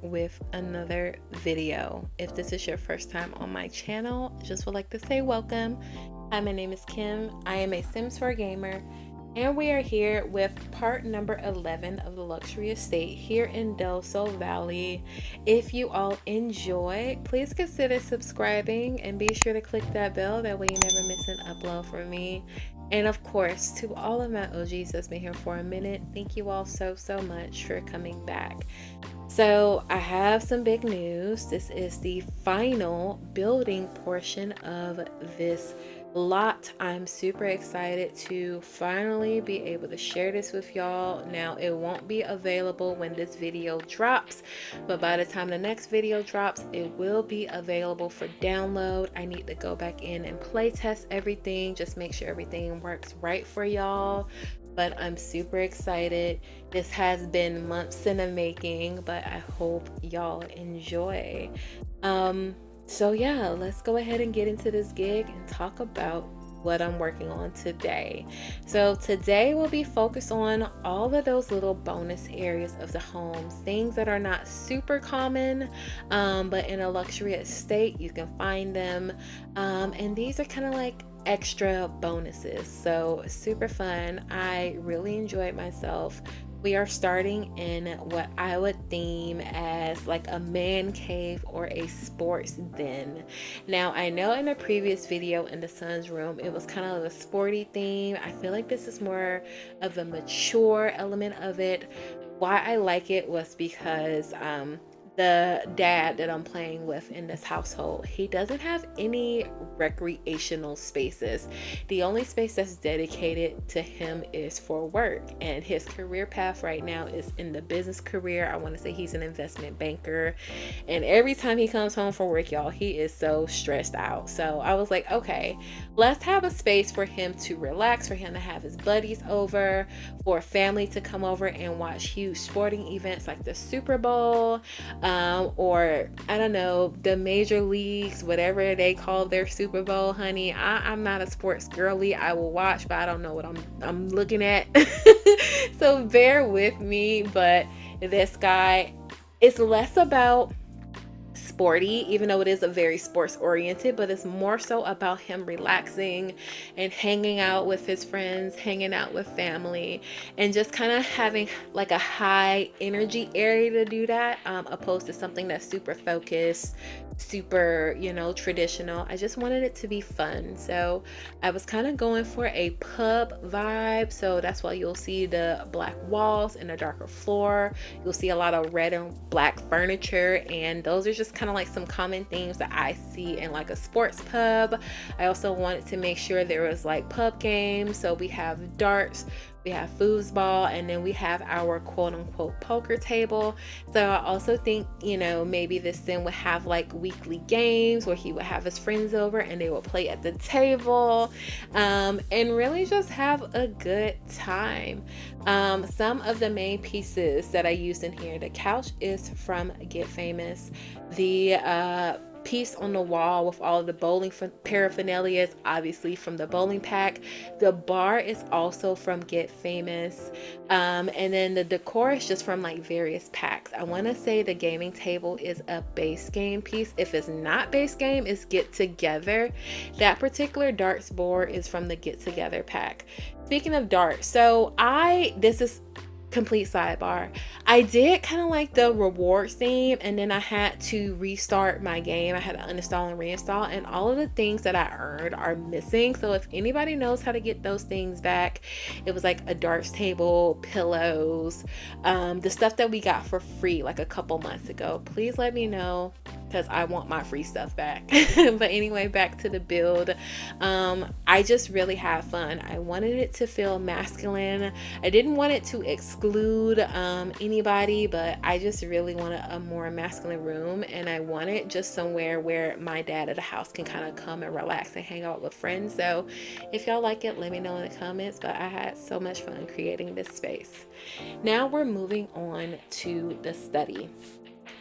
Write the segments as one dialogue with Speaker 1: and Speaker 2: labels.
Speaker 1: with another video. If this is your first time on my channel, I just would like to say welcome. Hi, my name is Kim. I am a Sims 4 gamer, and we are here with part number 11 of the luxury estate here in Del-Sol Valley. If you all enjoy, please consider subscribing and be sure to click that bell, that way you never miss an upload from me. And of course, to all of my OGs that's been here for a minute, thank you all so much for coming back. So I have some big news. This is the final building portion of this lot. I'm super excited to finally be able to share this with y'all. Now, it won't be available when this video drops, but by the time the next video drops, it will be available for download. I need to go back in and play test everything, just make sure everything works right for y'all. But I'm super excited. This has been months in the making, but I hope y'all enjoy. So yeah, let's go ahead and get into this gig and talk about what I'm working on today. So today we'll be focused on all of those little bonus areas of the homes, things that are not super common, but in a luxury estate you can find them, and these are kind of like extra bonuses. So super fun. I really enjoyed myself. We are starting in what I would theme as like a man cave or a sports den. Now, I know in a previous video in the son's room, it was kind of a sporty theme. I feel like this is more of a mature element of it. Why I like it was because the dad that I'm playing with in this household, he doesn't have any recreational spaces. The only space that's dedicated to him is for work, and his career path right now is in the business career. I want to say he's an investment banker, and every time he comes home from work, y'all, he is so stressed out. So I was like, okay, let's have a space for him to relax, for him to have his buddies over, for family to come over and watch huge sporting events like the Super Bowl, or I don't know, the major leagues, whatever they call their Super Bowl, honey. I'm not a sports girly. I will watch, but I don't know what I'm looking at. So bear with me. But this guy, it's less about sporty, even though it is a very sports oriented, but it's more so about him relaxing and hanging out with his friends, hanging out with family, and just kind of having like a high energy area to do that, opposed to something that's super focused, super, you know, traditional. I just wanted it to be fun. So I was kind of going for a pub vibe. So that's why you'll see the black walls and a darker floor. You'll see a lot of red and black furniture, and those are just kind of like some common themes that I see in like a sports pub. I also wanted to make sure there was like pub games. So we have darts, we have foosball, and then we have our quote unquote poker table. So I also think, you know, maybe this then would have like weekly games where he would have his friends over and they would play at the table, and really just have a good time. Some of the main pieces that I used in here: the couch is from Get Famous. The piece on the wall with all of the bowling paraphernalia is obviously from the bowling pack. The bar is also from Get Famous, and then the decor is just from like various packs. I want to say the gaming table is a base game piece. If it's not base game, it's Get Together. That particular darts board is from the Get Together pack. Speaking of darts, so this is complete sidebar. I did kind of like the rewards theme, and then I had to restart my game. I had to uninstall and reinstall, and all of the things that I earned are missing. So if anybody knows how to get those things back, it was like a darts table, pillows, the stuff that we got for free like a couple months ago. Please let me know, because I want my free stuff back. But anyway, back to the build. I just really had fun. I wanted it to feel masculine. I didn't want it to exclude anybody, but I just really wanted a more masculine room, and I wanted just somewhere where my dad at the house can kind of come and relax and hang out with friends. So if y'all like it, let me know in the comments. But I had so much fun creating this space. Now we're moving on to the study.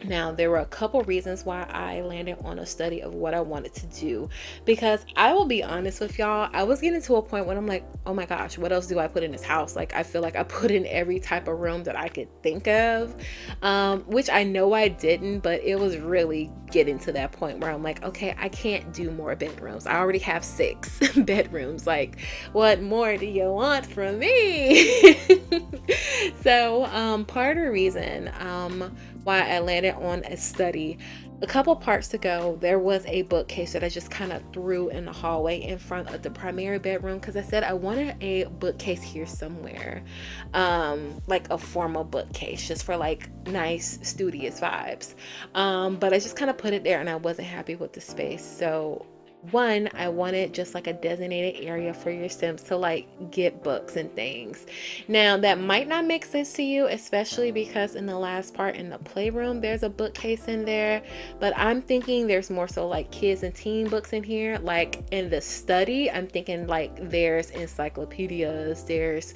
Speaker 1: Now, there were a couple reasons why I landed on a study of what I wanted to do, because I will be honest with y'all, I was getting to a point when I'm like, oh my gosh, what else do I put in this house? Like, I feel like I put in every type of room that I could think of, which I know I didn't, but it was really getting to that point where I'm like, okay, I can't do more bedrooms. I already have 6 bedrooms. Like, what more do you want from me? So, part of the reason, why I landed on a study. A couple parts ago, there was a bookcase that I just kind of threw in the hallway in front of the primary bedroom because I said I wanted a bookcase here somewhere, like a formal bookcase, just for like nice studious vibes. But I just kind of put it there and I wasn't happy with the space. So one, I wanted just like a designated area for your Sims to like get books and things. Now, that might not make sense to you, especially because in the last part in the playroom, there's a bookcase in there. But I'm thinking there's more so like kids and teen books in here. Like in the study, I'm thinking like there's encyclopedias, there's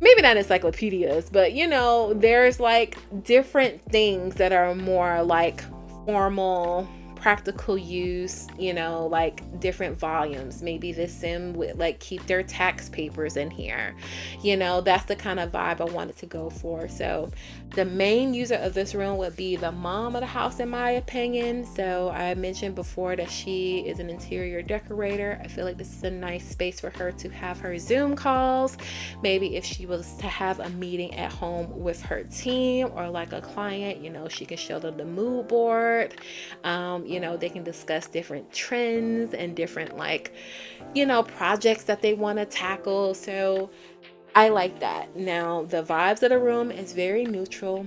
Speaker 1: maybe not encyclopedias, but you know, there's like different things that are more like formal, practical use, you know, like different volumes. Maybe the Sim would like keep their tax papers in here. You know, that's the kind of vibe I wanted to go for. So the main user of this room would be the mom of the house, in my opinion. So I mentioned before that she is an interior decorator. I feel like this is a nice space for her to have her Zoom calls. Maybe if she was to have a meeting at home with her team or like a client, you know, she can show them the mood board. You know, they can discuss different trends and different like, you know, projects that they want to tackle. So I like that. Now, the vibes of the room is very neutral.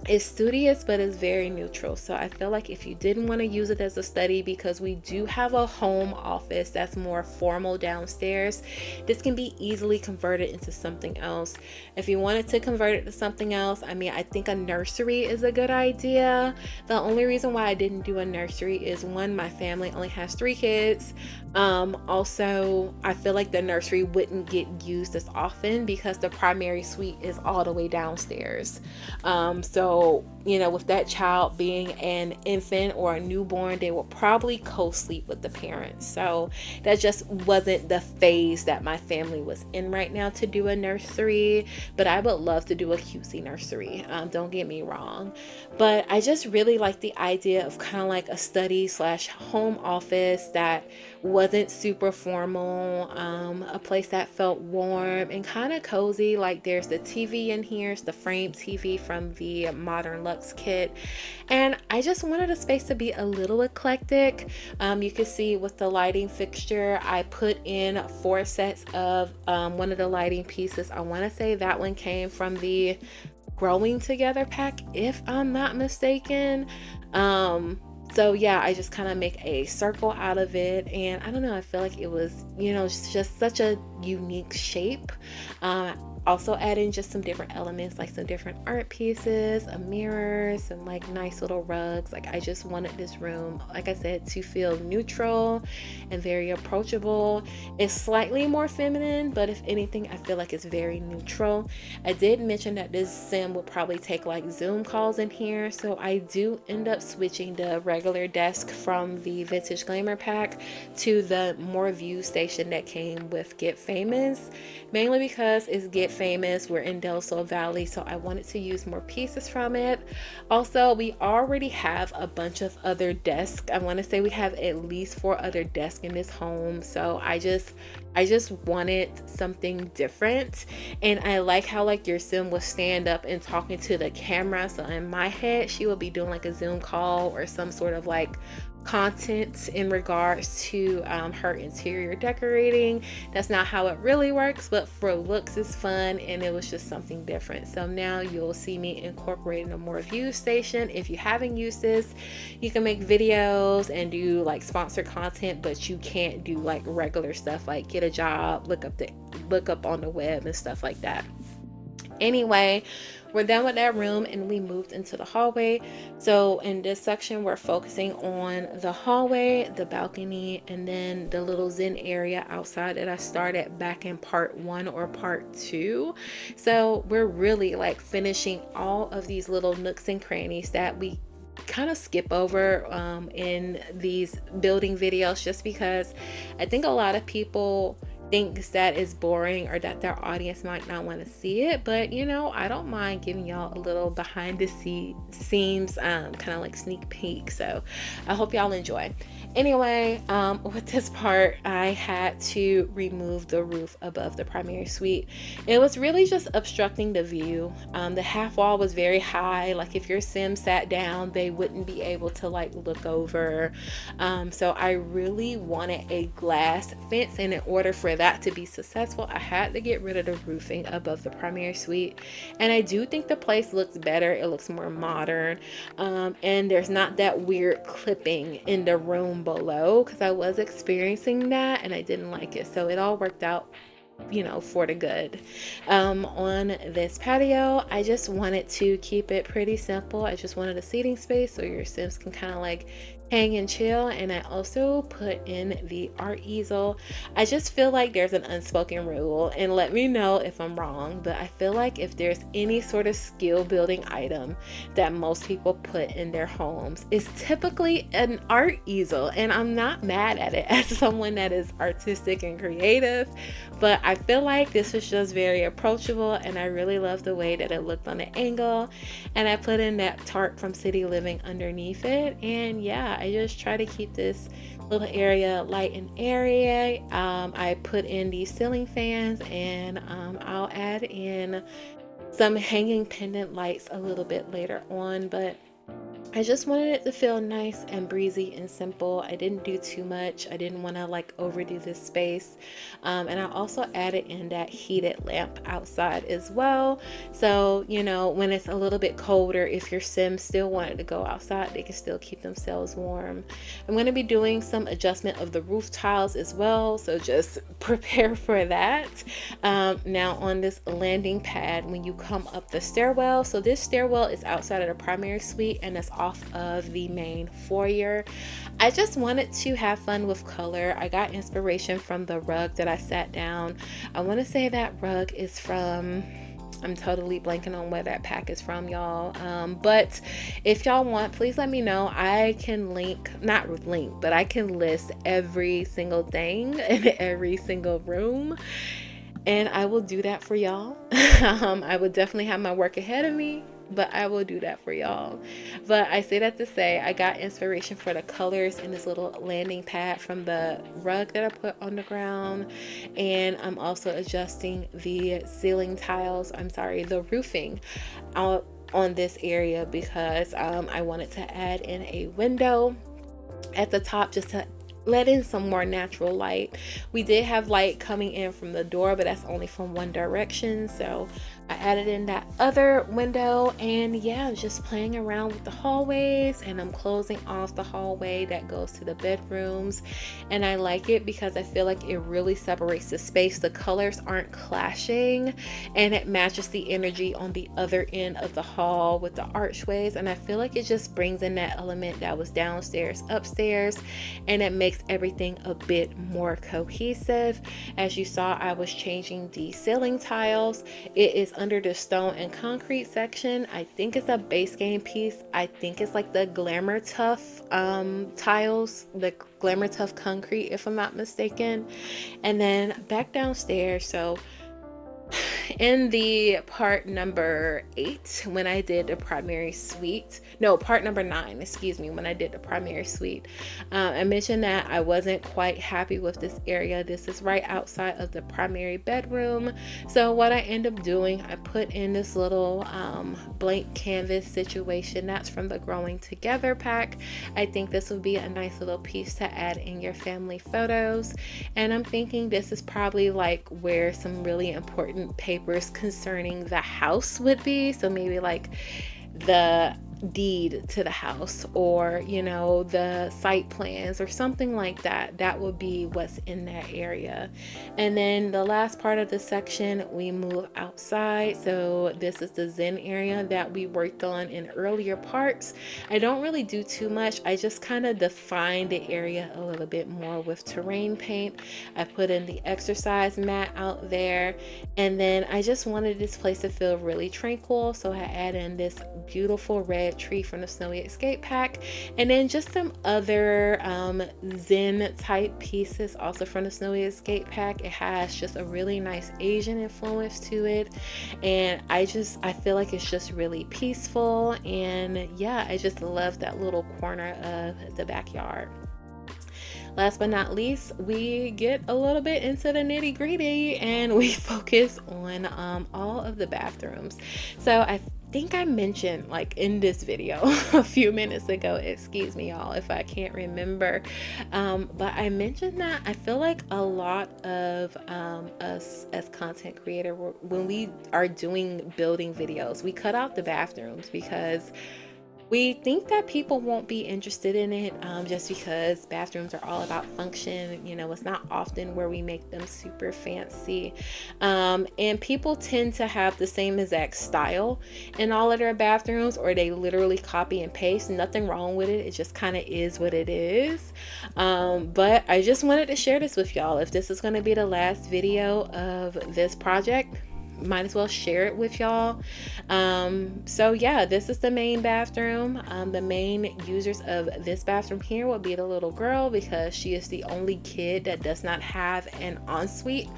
Speaker 1: It's studious, but it's very neutral. So I feel like if you didn't want to use it as a study, because we do have a home office that's more formal downstairs, this can be easily converted into something else. If you wanted to convert it to something else, I mean, I think a nursery is a good idea. The only reason why I didn't do a nursery is one, my family only has 3 kids. Also, I feel like the nursery wouldn't get used as often because the primary suite is all the way downstairs. So, you know, with that child being an infant or a newborn, they will probably co-sleep with the parents. So that just wasn't the phase that my family was in right now to do a nursery, but I would love to do a cutesy nursery. Don't get me wrong, but I just really like the idea of kind of like a study slash home office that wasn't super formal, a place that felt warm and kind of cozy. Like there's the TV in here, it's the framed TV from the Modern Lux kit, and I just wanted a space to be a little eclectic. You can see with the lighting fixture, I put in 4 sets of one of the lighting pieces. I want to say that one came from the Growing Together pack, if I'm not mistaken. So yeah, I just kind of make a circle out of it, and I don't know, I feel like it was, you know, just such a unique shape. Also add in just some different elements, like some different art pieces, a mirror, some like nice little rugs. Like I just wanted this room, like I said, to feel neutral and very approachable. It's slightly more feminine, but if anything, I feel like it's very neutral. I did mention that this Sim would probably take like Zoom calls in here, so I do end up switching the regular desk from the Vintage Glamour pack to the more view station that came with Get Famous, mainly because it's Get Famous, we're in Del Sol Valley, so I wanted to use more pieces from it. Also, we already have a bunch of other desks. I want to say we have at least 4 other desks in this home, so I just wanted something different. And I like how like your Sim will stand up and talking to the camera, so in my head she will be doing like a Zoom call or some sort of like content in regards to her interior decorating. That's not how it really works, but for looks it's fun, and it was just something different. So now you'll see me incorporating a more view station. If you haven't used this, you can make videos and do like sponsored content, but you can't do like regular stuff like get a job, look up on the web and stuff like that. Anyway, we're done with that room and we moved into the hallway. So in this section, we're focusing on the hallway, the balcony, and then the little zen area outside that I started back in part 1 or part 2. So we're really like finishing all of these little nooks and crannies that we kind of skip over in these building videos, just because I think a lot of people thinks that is boring or that their audience might not want to see it. But you know, I don't mind giving y'all a little behind the scenes kind of like sneak peek, so I hope y'all enjoy. Anyway, with this part, I had to remove the roof above the primary suite. It was really just obstructing the view. The half wall was very high, like if your sim sat down they wouldn't be able to like look over. So I really wanted a glass fence, and in order for that to be successful, I had to get rid of the roofing above the primary suite. And I do think the place looks better. It looks more modern, and there's not that weird clipping in the room below, because I was experiencing that and I didn't like it. So it all worked out, you know, for the good. On this patio, I just wanted to keep it pretty simple. I just wanted a seating space so your sims can kind of like hang and chill. And I also put in the art easel. I just feel like there's an unspoken rule, and let me know if I'm wrong, but I feel like if there's any sort of skill building item that most people put in their homes, it's typically an art easel. And I'm not mad at it as someone that is artistic and creative, but I feel like this was just very approachable, and I really love the way that it looked on the angle. And I put in that tarp from City Living underneath it, and yeah, I just try to keep this little area light and airy. I put in these ceiling fans, and I'll add in some hanging pendant lights a little bit later on, but I just wanted it to feel nice and breezy and simple. I didn't do too much. I didn't want to like overdo this space. And I also added in that heated lamp outside as well. So, you know, when it's a little bit colder, if your Sims still wanted to go outside, they can still keep themselves warm. I'm going to be doing some adjustment of the roof tiles as well, so just prepare for that. Now on this landing pad, when you come up the stairwell, so this stairwell is outside of the primary suite and it's off of the main foyer. I just wanted to have fun with color. I got inspiration from the rug that I sat down. I want to say that rug is from, I'm totally blanking on where that pack is from, y'all. But if y'all want, please let me know. I can but I can list every single thing in every single room, and I will do that for y'all. I would definitely have my work ahead of me, but I will do that for y'all. But I say that to say, I got inspiration for the colors in this little landing pad from the rug that I put on the ground. And I'm also adjusting the ceiling tiles, the roofing out on this area, because I wanted to add in a window at the top just to let in some more natural light. We did have light coming in from the door, but that's only from one direction, so I added in that other window. And yeah, I'm just playing around with the hallways, and I'm closing off the hallway that goes to the bedrooms. And I like it because I feel like it really separates the space. The colors aren't clashing, and it matches the energy on the other end of the hall with the archways. And I feel like it just brings in that element that was downstairs upstairs, and it makes everything a bit more cohesive. As you saw, I was changing the ceiling tiles. It is under the stone and concrete section. I think it's a base game piece. I think it's like the Glamour Tough tiles, the Glamour Tough concrete, if I'm not mistaken. And then back downstairs, so in the part number 8, when I did the primary suite, no, part number 9, excuse me, when I did the primary suite, I mentioned that I wasn't quite happy with this area. This is right outside of the primary bedroom. So what I end up doing, I put in this little blank canvas situation that's from the Growing Together pack. I think this would be a nice little piece to add in your family photos. And I'm thinking this is probably like where some really important papers concerning the house would be. So maybe like the deed to the house, or you know, the site plans or something like that. That would be what's in that area. And then the last part of the section, we move outside. So this is the ZEN area that we worked on in earlier parts. I don't really do too much. I just kind of define the area a little bit more with terrain paint. I put in the exercise mat out there, and then I just wanted this place to feel really tranquil, so I add in this beautiful red tree from the Snowy Escape pack, and then just some other ZEN type pieces also from the Snowy Escape pack. It has just a really nice Asian influence to it, and I feel like it's just really peaceful. And yeah, I just love that little corner of the backyard. Last but not least, we get a little bit into the nitty gritty and we focus on all of the bathrooms. So I think I mentioned, like, in this video a few minutes ago, excuse me y'all if I can't remember, but I mentioned that I feel like a lot of us as content creator, when we are doing building videos, we cut out the bathrooms because we think that people won't be interested in it, just because bathrooms are all about function. You know, it's not often where we make them super fancy. And people tend to have the same exact style in all of their bathrooms, or they literally copy and paste. Nothing wrong with it. It just kind of is what it is. But I just wanted to share this with y'all. If this is going to be the last video of this project, might as well share it with y'all. So yeah, this is the main bathroom. The main users of this bathroom here will be the little girl, because she is the only kid that does not have an ensuite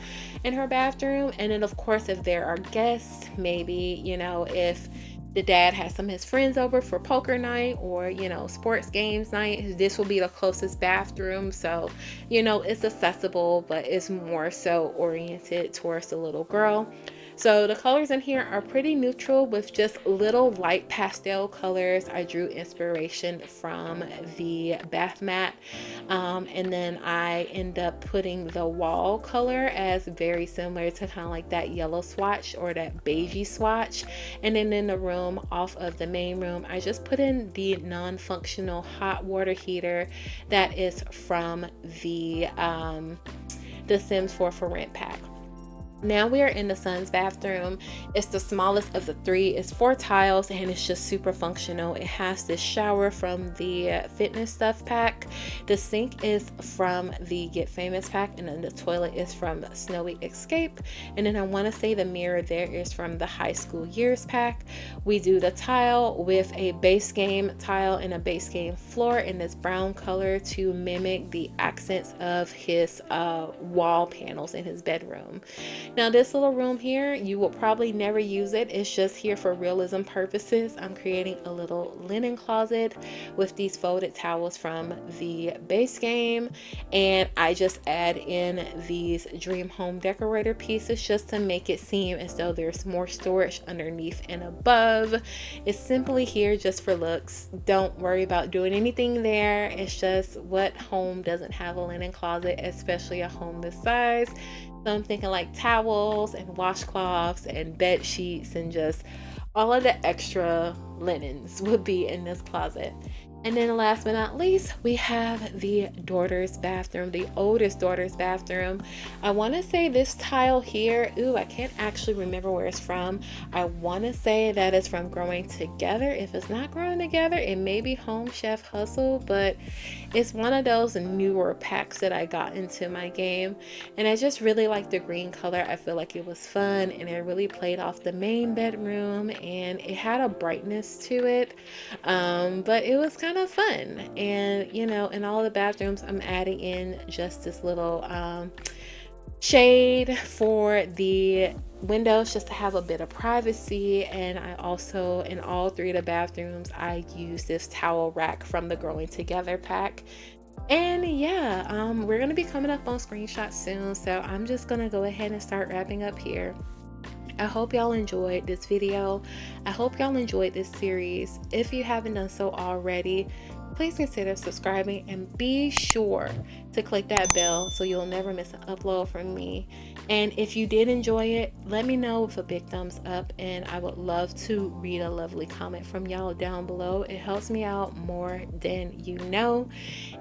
Speaker 1: in her bathroom. And then of course, if there are guests, maybe, you know, if the dad has some of his friends over for poker night, or, you know, sports games night, this will be the closest bathroom. So, you know, it's accessible, but it's more so oriented towards the little girl. So the colors in here are pretty neutral with just little light pastel colors. I drew inspiration from the bath mat. And then I end up putting the wall color as very similar to kind of like that yellow swatch or that beigey swatch. And then in the room off of the main room, I just put in the non-functional hot water heater that is from the Sims 4 for Rent pack. Now we are in the son's bathroom. It's the smallest of the three. It's 4 tiles and it's just super functional. It has this shower from the fitness stuff pack. The sink is from the Get Famous pack, and then the toilet is from Snowy Escape. And then I want to say the mirror there is from the High School Years pack. We do the tile with a base game tile and a base game floor in this brown color to mimic the accents of his wall panels in his bedroom. Now this little room here, you will probably never use it. It's just here for realism purposes. I'm creating a little linen closet with these folded towels from the base game, and I just add in these dream home decorator pieces just to make it seem as though there's more storage underneath and above. It's simply here just for looks. Don't worry about doing anything there. It's just, what home doesn't have a linen closet, especially a home this size? So I'm thinking like towels and washcloths and bed sheets and just all of the extra linens would be in this closet. And then last but not least, we have the daughter's bathroom, the oldest daughter's bathroom. I want to say this tile here, I can't actually remember where it's from. I want to say that it's from Growing Together. If it's not Growing Together, it may be Home Chef Hustle, but it's one of those newer packs that I got into my game. And I just really like the green color. I feel like it was fun, and it really played off the main bedroom, and it had a brightness to it. But it was kind of fun. And you know, in all the bathrooms, I'm adding in just this little shade for the windows just to have a bit of privacy. And I also, in all 3 of the bathrooms, I use this towel rack from the Growing Together pack. And yeah, we're gonna be coming up on screenshots soon, so I'm just gonna go ahead and start wrapping up here. I hope y'all enjoyed this video. I hope y'all enjoyed this series. If you haven't done so already, please consider subscribing and be sure to click that bell so you'll never miss an upload from me. And if you did enjoy it, let me know with a big thumbs up, and I would love to read a lovely comment from y'all down below. It helps me out more than you know.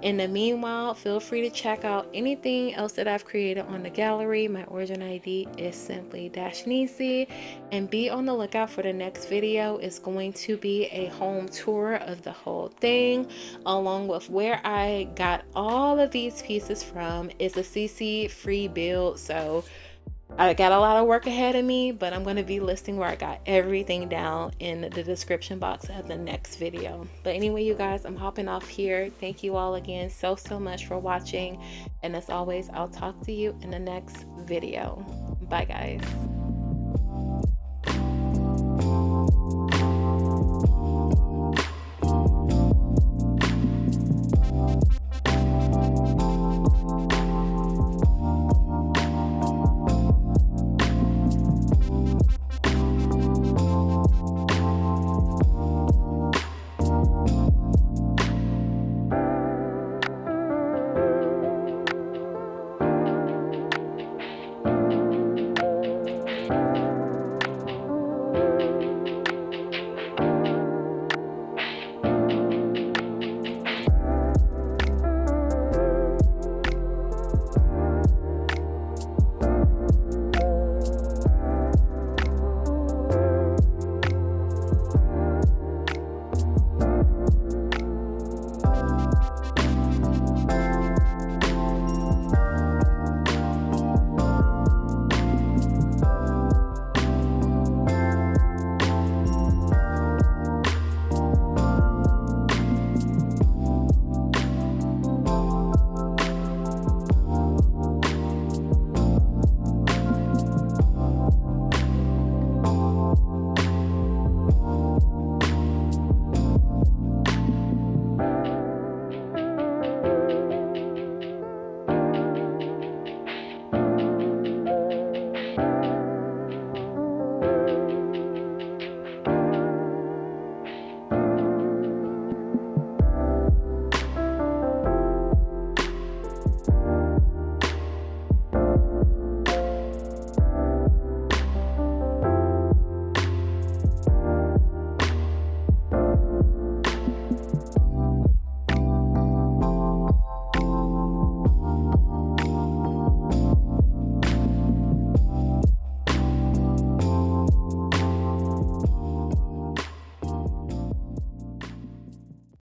Speaker 1: In the meanwhile, feel free to check out anything else that I've created on the gallery. My origin ID is Simply-Nisey, and be on the lookout for the next video. It's going to be a home tour of the whole thing, along with where I got all of these pieces from. It's a CC free build, so I got a lot of work ahead of me, but I'm going to be listing where I got everything down in the description box of the next video. But anyway, you guys, I'm hopping off here. Thank you all again so much for watching. And as always, I'll talk to you in the next video. Bye, guys.